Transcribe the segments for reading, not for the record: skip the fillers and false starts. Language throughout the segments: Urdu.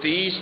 30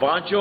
5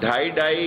2,500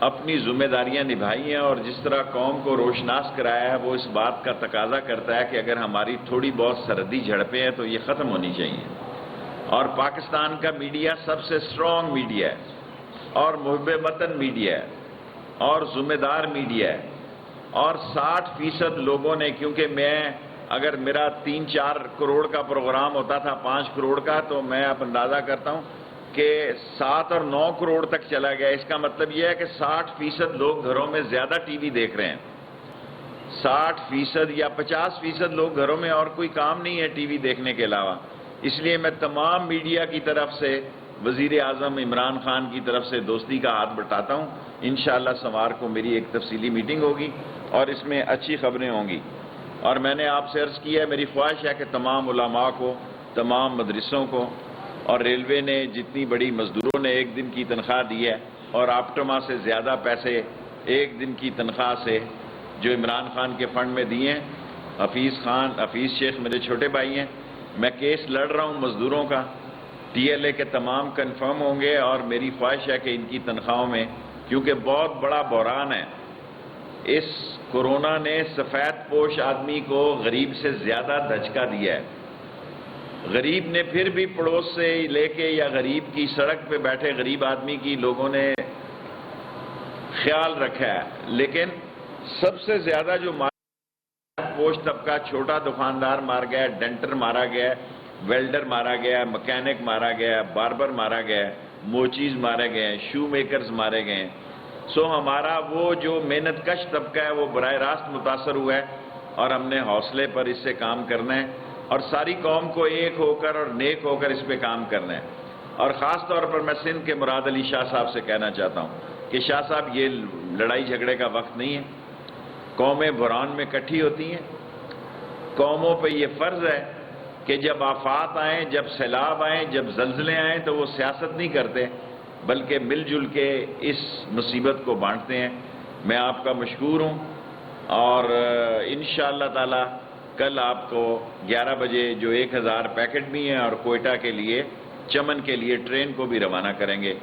اپنی ذمہ داریاں نبھائی ہیں اور جس طرح قوم کو روشناس کرایا ہے وہ اس بات کا تقاضا کرتا ہے کہ اگر ہماری تھوڑی بہت سرحدی جھڑپیں ہیں تو یہ ختم ہونی چاہیے. اور پاکستان کا میڈیا سب سے اسٹرانگ میڈیا ہے اور محب وطن میڈیا ہے اور ذمہ دار میڈیا ہے. اور 60% لوگوں نے, کیونکہ میں اگر میرا 3-4 کروڑ کا پروگرام ہوتا تھا 5 کروڑ کا, تو میں اب اندازہ کرتا ہوں کہ 7 اور 9 کروڑ تک چلا گیا. اس کا مطلب یہ ہے کہ 60% لوگ گھروں میں زیادہ ٹی وی دیکھ رہے ہیں. 60% یا 50% لوگ گھروں میں اور کوئی کام نہیں ہے ٹی وی دیکھنے کے علاوہ. اس لیے میں تمام میڈیا کی طرف سے وزیر اعظم عمران خان کی طرف سے دوستی کا ہاتھ بٹاتا ہوں. انشاءاللہ سوار کو میری ایک تفصیلی میٹنگ ہوگی اور اس میں اچھی خبریں ہوں گی. اور میں نے آپ سے عرض کیا ہے, میری خواہش ہے کہ تمام علماء کو, تمام مدرسوں کو, اور ریلوے نے جتنی بڑی مزدوروں نے ایک دن کی تنخواہ دی ہے اور آپٹما سے زیادہ پیسے ایک دن کی تنخواہ سے جو عمران خان کے فنڈ میں دیے ہیں. حفیظ شیخ میرے چھوٹے بھائی ہیں. میں کیس لڑ رہا ہوں مزدوروں کا, ٹی ایل اے کے تمام کنفرم ہوں گے اور میری خواہش ہے کہ ان کی تنخواہوں میں, کیونکہ بہت بڑا بحران ہے, اس کورونا نے سفید پوش آدمی کو غریب سے زیادہ دھچکا دیا ہے. غریب نے پھر بھی پڑوس سے لے کے یا غریب کی سڑک پہ بیٹھے غریب آدمی کی لوگوں نے خیال رکھا ہے, لیکن سب سے زیادہ جو پوش طبقہ, چھوٹا دکاندار مار گیا, ڈینٹر مارا گیا, ویلڈر مارا گیا, مکینک مارا گیا, باربر مارا گیا, موچیز مارے گئے, شو میکرز مارے گئے. سو ہمارا وہ جو محنت کش طبقہ ہے وہ براہ راست متاثر ہوا ہے اور ہم نے حوصلے پر اس سے کام کرنا ہے اور ساری قوم کو ایک ہو کر اور نیک ہو کر اس پہ کام کرنا ہے. اور خاص طور پر میں سندھ کے مراد علی شاہ صاحب سے کہنا چاہتا ہوں کہ شاہ صاحب یہ لڑائی جھگڑے کا وقت نہیں ہے. قومیں بحران میں اکٹھی ہوتی ہیں. قوموں پہ یہ فرض ہے کہ جب آفات آئیں, جب سیلاب آئیں, جب زلزلے آئیں تو وہ سیاست نہیں کرتے بلکہ مل جل کے اس مصیبت کو بانٹتے ہیں. میں آپ کا مشکور ہوں اور انشاءاللہ تعالی کل آپ کو 11 بجے جو 1000 پیکٹ بھی ہیں اور کوئٹہ کے لیے, چمن کے لیے ٹرین کو بھی روانہ کریں گے.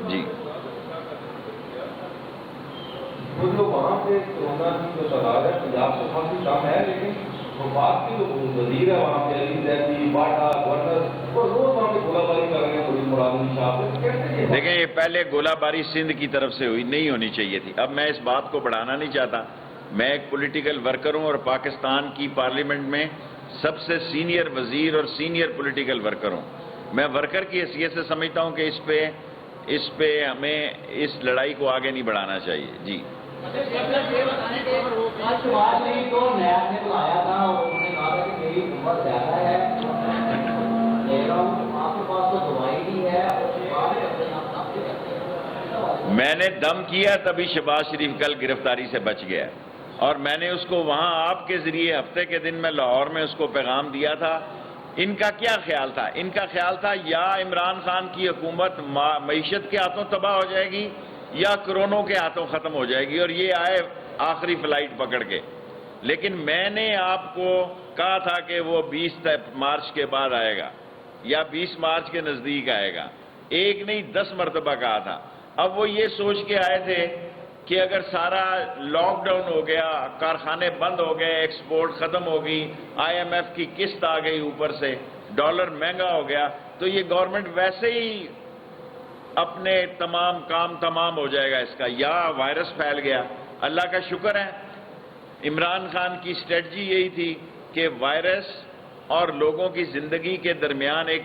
جی وہ جو وہاں پہ کورونا کی جو تعداد ہے پنجاب سے کافی کم ہے, لیکن وفات کی جو وزیر ہے وہاں پہ علی زیدی, باٹا, گورنر, وہ روز وہاں پہ گولہ باری کر رہے ہیں بڑی مراد علی شاہ پہ. دیکھیں, یہ پہلے گولہ باری سندھ کی طرف سے ہوئی, نہیں ہونی چاہیے تھی. اب میں اس بات کو بڑھانا نہیں چاہتا. میں ایک پولیٹیکل ورکر ہوں اور پاکستان کی پارلیمنٹ میں سب سے سینئر وزیر اور سینئر پولیٹیکل ورکر ہوں. میں ورکر کی حیثیت سے سمجھتا ہوں کہ اس پہ ہمیں اس لڑائی کو آگے نہیں بڑھانا چاہیے. جی میں نے دم کیا تبھی شہباز شریف کل گرفتاری سے بچ گیا اور میں نے اس کو وہاں آپ کے ذریعے ہفتے کے دن میں لاہور میں اس کو پیغام دیا تھا. ان کا کیا خیال تھا؟ ان کا خیال تھا یا عمران خان کی حکومت معیشت کے ہاتھوں تباہ ہو جائے گی یا کرونوں کے ہاتھوں ختم ہو جائے گی, اور یہ آئے آخری فلائٹ پکڑ کے. لیکن میں نے آپ کو کہا تھا کہ وہ 20 مارچ کے بعد آئے گا یا 20 مارچ کے نزدیک آئے گا. ایک نہیں 10 مرتبہ کہا تھا. اب وہ یہ سوچ کے آئے تھے کہ اگر سارا لاک ڈاؤن ہو گیا, کارخانے بند ہو گئے, ایکسپورٹ ختم ہو گئی, IMF کی قسط آ گئی اوپر سے, ڈالر مہنگا ہو گیا, تو یہ گورنمنٹ ویسے ہی اپنے کام تمام ہو جائے گا اس کا, یا وائرس پھیل گیا. اللہ کا شکر ہے عمران خان کی اسٹریٹجی یہی تھی کہ وائرس اور لوگوں کی زندگی کے درمیان ایک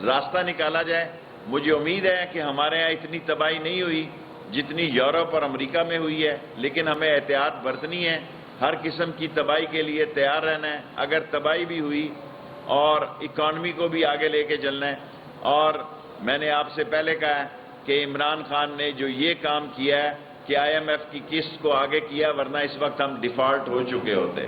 راستہ نکالا جائے. مجھے امید ہے کہ ہمارے ہاں اتنی تباہی نہیں ہوئی جتنی یورپ اور امریکہ میں ہوئی ہے, لیکن ہمیں احتیاط برتنی ہے. ہر قسم کی تباہی کے لیے تیار رہنا ہے. اگر تباہی بھی ہوئی اور اکانومی کو بھی آگے لے کے چلنا ہے. اور میں نے آپ سے پہلے کہا ہے کہ عمران خان نے جو یہ کام کیا ہے کہ IMF کی قسط کو آگے کیا, ورنہ اس وقت ہم ڈیفالٹ ہو چکے ہوتے.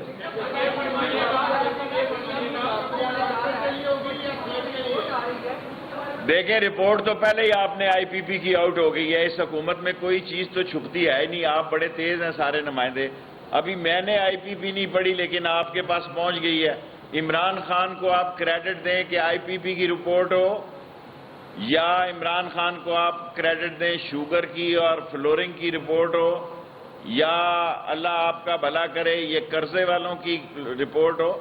دیکھیں, رپورٹ تو پہلے ہی آپ نے IPP کی آؤٹ ہو گئی ہے. اس حکومت میں کوئی چیز تو چھپتی ہے نہیں. آپ بڑے تیز ہیں سارے نمائندے. ابھی میں نے IPP نہیں پڑھی لیکن آپ کے پاس پہنچ گئی ہے. عمران خان کو آپ کریڈٹ دیں کہ IPP کی رپورٹ ہو یا عمران خان کو آپ کریڈٹ دیں شوگر کی اور فلورنگ کی رپورٹ ہو، یا اللہ آپ کا بھلا کرے یہ قرضے والوں کی رپورٹ ہو،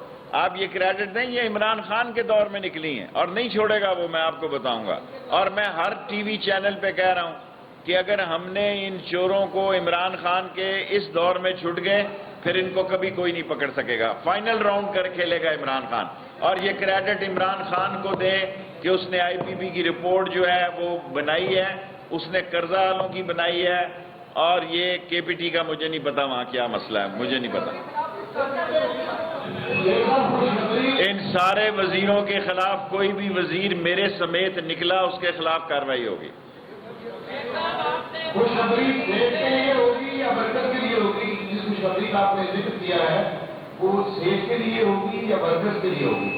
آپ یہ کریڈٹ دیں، یہ عمران خان کے دور میں نکلی ہیں اور نہیں چھوڑے گا وہ، میں آپ کو بتاؤں گا۔ اور میں ہر ٹی وی چینل پہ کہہ رہا ہوں کہ اگر ہم نے ان چوروں کو عمران خان کے اس دور میں چھوٹ گئے پھر ان کو کبھی کوئی نہیں پکڑ سکے گا، فائنل راؤنڈ کر کھیلے گا عمران خان۔ اور یہ کریڈٹ عمران خان کو دیں کہ اس نے آئی پی پی کی رپورٹ جو ہے وہ بنائی ہے، اس نے قرضہ والوں کی بنائی ہے، اور یہ کے پی ٹی کا مجھے نہیں پتا وہاں کیا مسئلہ ہے، مجھے نہیں پتا۔ ان سارے وزیروں کے خلاف کوئی بھی وزیر میرے سمیت نکلا اس کے خلاف کارروائی ہوگی۔ خوشخبری صحت کے لیے ہوگی یا برکت کے لیے ہوگی؟ جس خوشخبری کا آپ نے ذکر کیا ہے وہ صحت کے لیے ہوگی یا برکت کے لیے ہوگی؟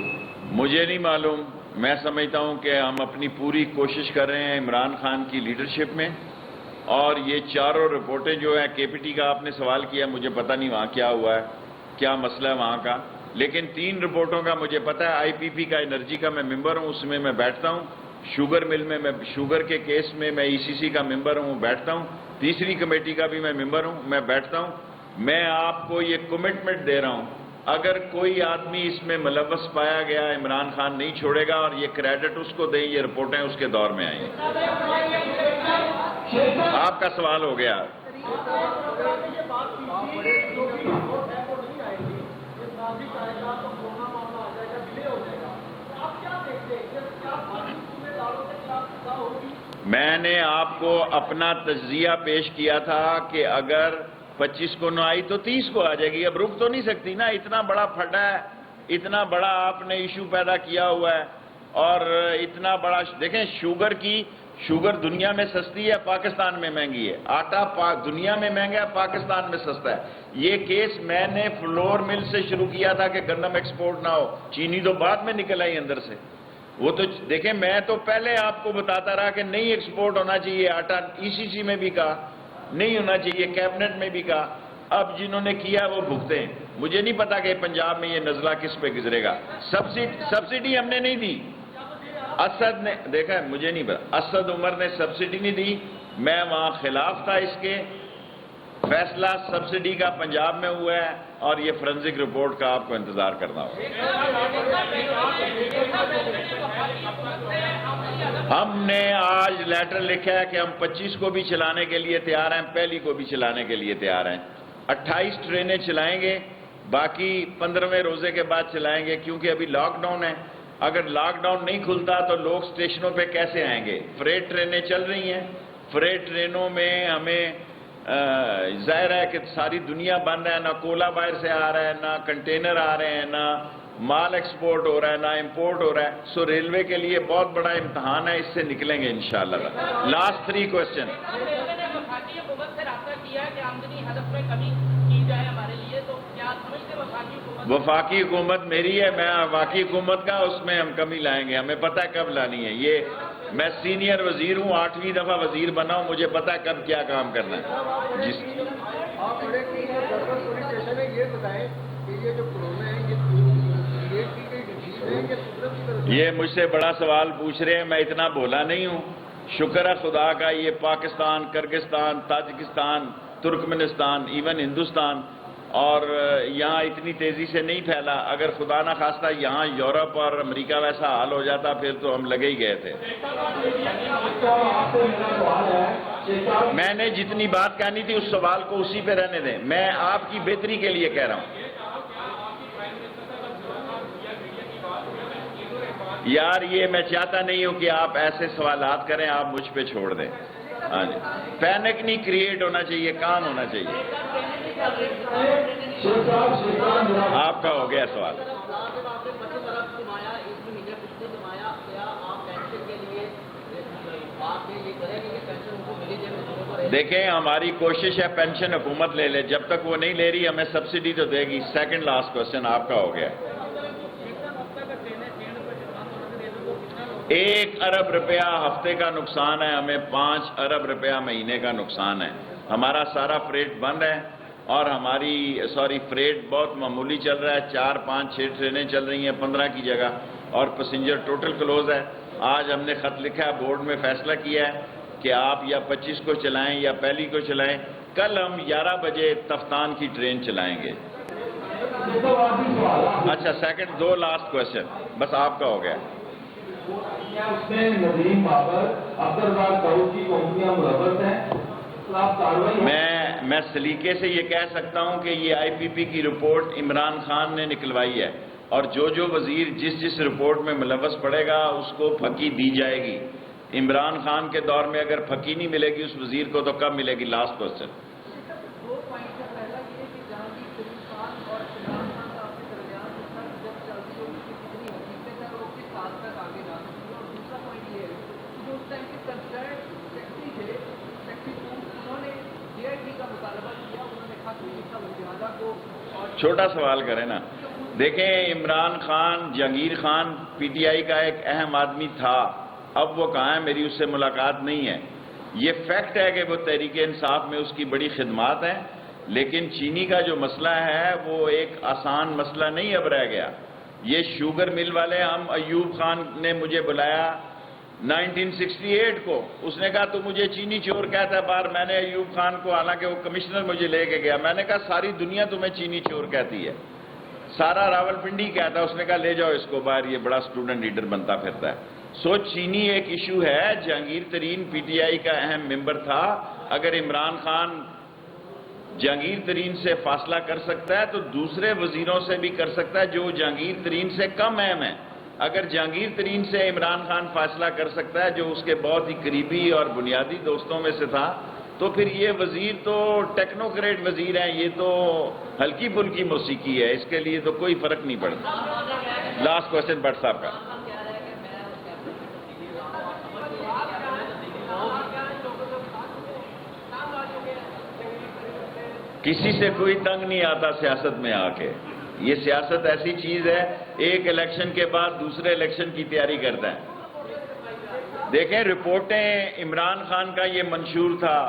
مجھے نہیں معلوم، میں سمجھتا ہوں کہ ہم اپنی پوری کوشش کر رہے ہیں عمران خان کی لیڈرشپ میں، اور یہ چاروں رپورٹیں جو ہیں، کے پی ٹی کا آپ نے سوال کیا، مجھے پتہ نہیں وہاں کیا ہوا ہے، کیا مسئلہ ہے وہاں کا، لیکن 3 رپورٹوں کا مجھے پتہ ہے۔ آئی پی پی کا انرجی کا میں ممبر ہوں، اس میں بیٹھتا ہوں، شوگر مل میں شوگر کے کیس میں میں ای سی سی کا ممبر ہوں، بیٹھتا ہوں، تیسری کمیٹی کا بھی میں ممبر ہوں، میں بیٹھتا ہوں۔ میں آپ کو یہ کمٹمنٹ دے رہا ہوں، اگر کوئی آدمی اس میں ملوث پایا گیا عمران خان نہیں چھوڑے گا، اور یہ کریڈٹ اس کو دیں، یہ رپورٹیں اس کے دور میں آئیں گی۔ آپ کا سوال ہو گیا۔ میں نے آپ کو اپنا تجزیہ پیش کیا تھا کہ اگر 25 کو نہ آئی تو 30 کو آ جائے گی، اب رک تو نہیں سکتی نا، اتنا بڑا پھٹا ہے، اتنا بڑا آپ نے ایشو پیدا کیا ہوا ہے، اور اتنا بڑا دیکھیں شوگر دنیا میں سستی ہے، پاکستان میں مہنگی ہے، آٹا دنیا میں مہنگا ہے، پاکستان میں سستا ہے۔ یہ کیس میں نے فلور مل سے شروع کیا تھا کہ گندم ایکسپورٹ نہ ہو، چینی تو بعد میں نکل آئی اندر سے، وہ تو دیکھیں میں تو پہلے آپ کو بتاتا رہا کہ نہیں ایکسپورٹ ہونا چاہیے آٹا، ای سی سی میں بھی کہا نہیں ہونا چاہیے، کیبنٹ میں بھی کہا، اب جنہوں نے کیا وہ بھگتے ہیں۔ مجھے نہیں پتا کہ پنجاب میں یہ نزلہ کس پہ گزرے گا۔ سبسڈی ہم نے نہیں دی، اسد نے، دیکھا مجھے نہیں پتا، اسد عمر نے سبسڈی نہیں دی، میں وہاں خلاف تھا اس کے، فیصلہ سبسڈی کا پنجاب میں ہوا ہے، اور یہ فرنزک رپورٹ کا آپ کو انتظار کرنا ہوگا۔ ہم نے آج لیٹر لکھا ہے کہ ہم 25 کو بھی چلانے کے لیے تیار ہیں، پہلی کو بھی چلانے کے لیے تیار ہیں، 28 ٹرینیں چلائیں گے، باقی 15ویں روزے کے بعد چلائیں گے، کیونکہ ابھی لاک ڈاؤن ہے۔ اگر لاک ڈاؤن نہیں کھلتا تو لوگ اسٹیشنوں پہ کیسے آئیں گے؟ فریٹ ٹرینیں چل رہی ہیں، فریٹ ٹرینوں میں ہمیں ظاہر ہے کہ ساری دنیا بند ہے، نہ کولا باہر سے آ رہا ہے، نہ کنٹینر آ رہے ہیں، نہ مال ایکسپورٹ ہو رہا ہے، نہ امپورٹ ہو رہا ہے، سو ریلوے کے لیے بہت بڑا امتحان ہے، اس سے نکلیں گے انشاءاللہ۔ Last 3 question. وفاقی حکومت میری ہے، میں وفاقی حکومت کا، اس میں ہم کمی لائیں گے، ہمیں پتہ ہے کب لانی ہے۔ یہ میں سینئر وزیر ہوں، 8ویں دفعہ وزیر بنا ہوں، مجھے پتہ ہے کب کیا کام کرنا ہے۔ جس یہ مجھ سے بڑا سوال پوچھ رہے ہیں، میں اتنا بولا نہیں ہوں، شکر ہے خدا کا، یہ پاکستان، کرگستان، تاجکستان، ترکمنستان، ایون ہندوستان، اور یہاں اتنی تیزی سے نہیں پھیلا۔ اگر خدا نہ خواستہ یہاں یورپ اور امریکہ ویسا حال ہو جاتا پھر تو ہم لگے ہی گئے تھے۔ میں نے جتنی بات کہنی تھی اس سوال کو اسی پہ رہنے دیں، میں آپ کی بہتری کے لیے کہہ رہا ہوں۔ یار یہ میں چاہتا نہیں ہوں کہ آپ ایسے سوالات کریں، آپ مجھ پہ چھوڑ دیں۔ ہاں جی، پینک نہیں کریٹ ہونا چاہیے، کام ہونا چاہیے۔ آپ کا ہو گیا سوال۔ دیکھیں ہماری کوشش ہے پینشن حکومت لے لے، جب تک وہ نہیں لے رہی ہمیں سبسڈی تو دے گی۔ سیکنڈ لاسٹ کوسچن آپ کا ہو گیا۔ 1 ارب روپیہ ہفتے کا نقصان ہے ہمیں، 5 ارب روپیہ مہینے کا نقصان ہے۔ ہمارا سارا فریٹ بند ہے، اور ہماری فریٹ بہت معمولی چل رہا ہے، 4 5 6 ٹرینیں چل رہی ہیں 15 کی جگہ، اور پیسنجر ٹوٹل کلوز ہے۔ آج ہم نے خط لکھا ہے، بورڈ میں فیصلہ کیا ہے کہ آپ یا 25 کو چلائیں یا پہلی کو چلائیں۔ کل ہم 11 بجے تفتان کی ٹرین چلائیں گے۔ اچھا سیکنڈ، 2 لاسٹ کوشچن بس آپ کا ہو گیا۔ کیا اس میں ندیم بابر، عبدالرزاق داؤد کی کمپنیاں ملوث ہیں؟ آپ کارروائی میں سلیقے سے یہ کہہ سکتا ہوں کہ یہ آئی پی پی کی رپورٹ عمران خان نے نکلوائی ہے، اور جو وزیر جس رپورٹ میں ملوث پڑے گا اس کو پھکی دی جائے گی۔ عمران خان کے دور میں اگر پھکی نہیں ملے گی اس وزیر کو تو کب ملے گی؟ Last question. چھوٹا سوال کریں نا۔ دیکھیں Imran Khan, Jahangir Khan P T I کا ایک اہم آدمی تھا، اب وہ کہاں ہے؟ میری اس سے ملاقات نہیں ہے۔ یہ فیکٹ ہے کہ وہ تحریک انصاف میں اس کی بڑی خدمات ہیں، لیکن چینی کا جو مسئلہ ہے وہ ایک آسان مسئلہ نہیں اب رہ گیا۔ یہ شوگر مل والے، ہم ایوب خان نے مجھے بلایا 1968 کو، اس نے کہا تو مجھے چینی چور کہتا ہے باہر۔ میں نے ایوب خان کو، حالانکہ وہ کمشنر مجھے لے کے گیا، میں نے کہا ساری دنیا تمہیں چینی چور کہتی ہے، سارا راولپنڈی کہتا ہے۔ اس نے کہا لے جاؤ اس کو باہر، یہ بڑا اسٹوڈنٹ لیڈر بنتا پھرتا ہے۔ چینی ایک ایشو ہے۔ جہانگیر ترین پی ٹی آئی کا اہم ممبر تھا، اگر عمران خان جہانگیر ترین سے فاصلہ کر سکتا ہے تو دوسرے وزیروں سے بھی کر سکتا ہے جو جہانگیر ترین سے کم اہم ہیں۔ اگر جہانگیر ترین سے عمران خان فاصلہ کر سکتا ہے جو اس کے بہت ہی قریبی اور بنیادی دوستوں میں سے تھا، تو پھر یہ وزیر تو ٹیکنوکریٹ وزیر ہیں، یہ تو ہلکی پھلکی موسیقی ہے، اس کے لیے تو کوئی فرق نہیں پڑتا۔ لاسٹ کوشچن بٹ صاحب کا۔ کسی سے کوئی تنگ نہیں آتا سیاست میں آ کے۔ یہ سیاست ایسی چیز ہے، ایک الیکشن کے بعد دوسرے الیکشن کی تیاری کرتا ہے۔ دیکھیں رپورٹیں، عمران خان کا یہ منشور تھا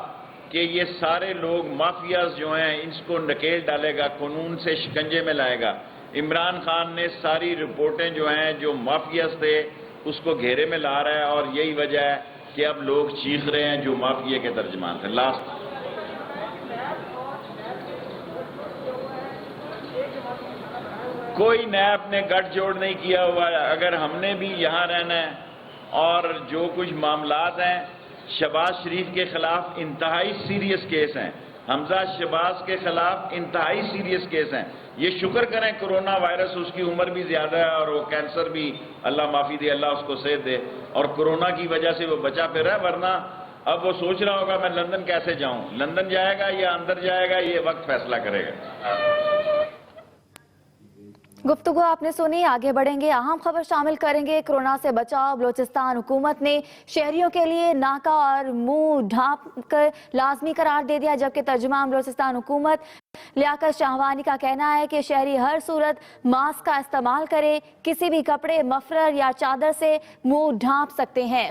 کہ یہ سارے لوگ مافیاز جو ہیں اس کو نکیل ڈالے گا، قانون سے شکنجے میں لائے گا۔ عمران خان نے ساری رپورٹیں جو ہیں جو مافیاز تھے اس کو گھیرے میں لا رہا ہے، اور یہی وجہ ہے کہ اب لوگ چیخ رہے ہیں جو مافیا کے ترجمان تھے۔ لاسٹ، کوئی نیب نے گٹھ جوڑ نہیں کیا ہوا ہے۔ اگر ہم نے بھی یہاں رہنا ہے اور جو کچھ معاملات ہیں، شہباز شریف کے خلاف انتہائی سیریس کیس ہیں، حمزہ شہباز کے خلاف انتہائی سیریس کیس ہیں۔ یہ شکر کریں کرونا وائرس، اس کی عمر بھی زیادہ ہے اور وہ کینسر بھی اللہ معافی دے، اللہ اس کو صحت دے، اور کرونا کی وجہ سے وہ بچا پھر رہا ہے، ورنہ اب وہ سوچ رہا ہوگا میں لندن کیسے جاؤں۔ لندن جائے گا یا اندر جائے گا، یہ وقت فیصلہ کرے گا۔ گفتگو آپ نے سنی، آگے بڑھیں گے، اہم خبر شامل کریں گے۔ کورونا سے بچاؤ، بلوچستان حکومت نے شہریوں کے لیے ناکہ اور منہ ڈھانپ کر لازمی قرار دے دیا، جبکہ ترجمان بلوچستان حکومت لیاقت شاہوانی کا کہنا ہے کہ شہری ہر صورت ماسک کا استعمال کرے، کسی بھی کپڑے، مفرر یا چادر سے منہ ڈھانپ سکتے ہیں۔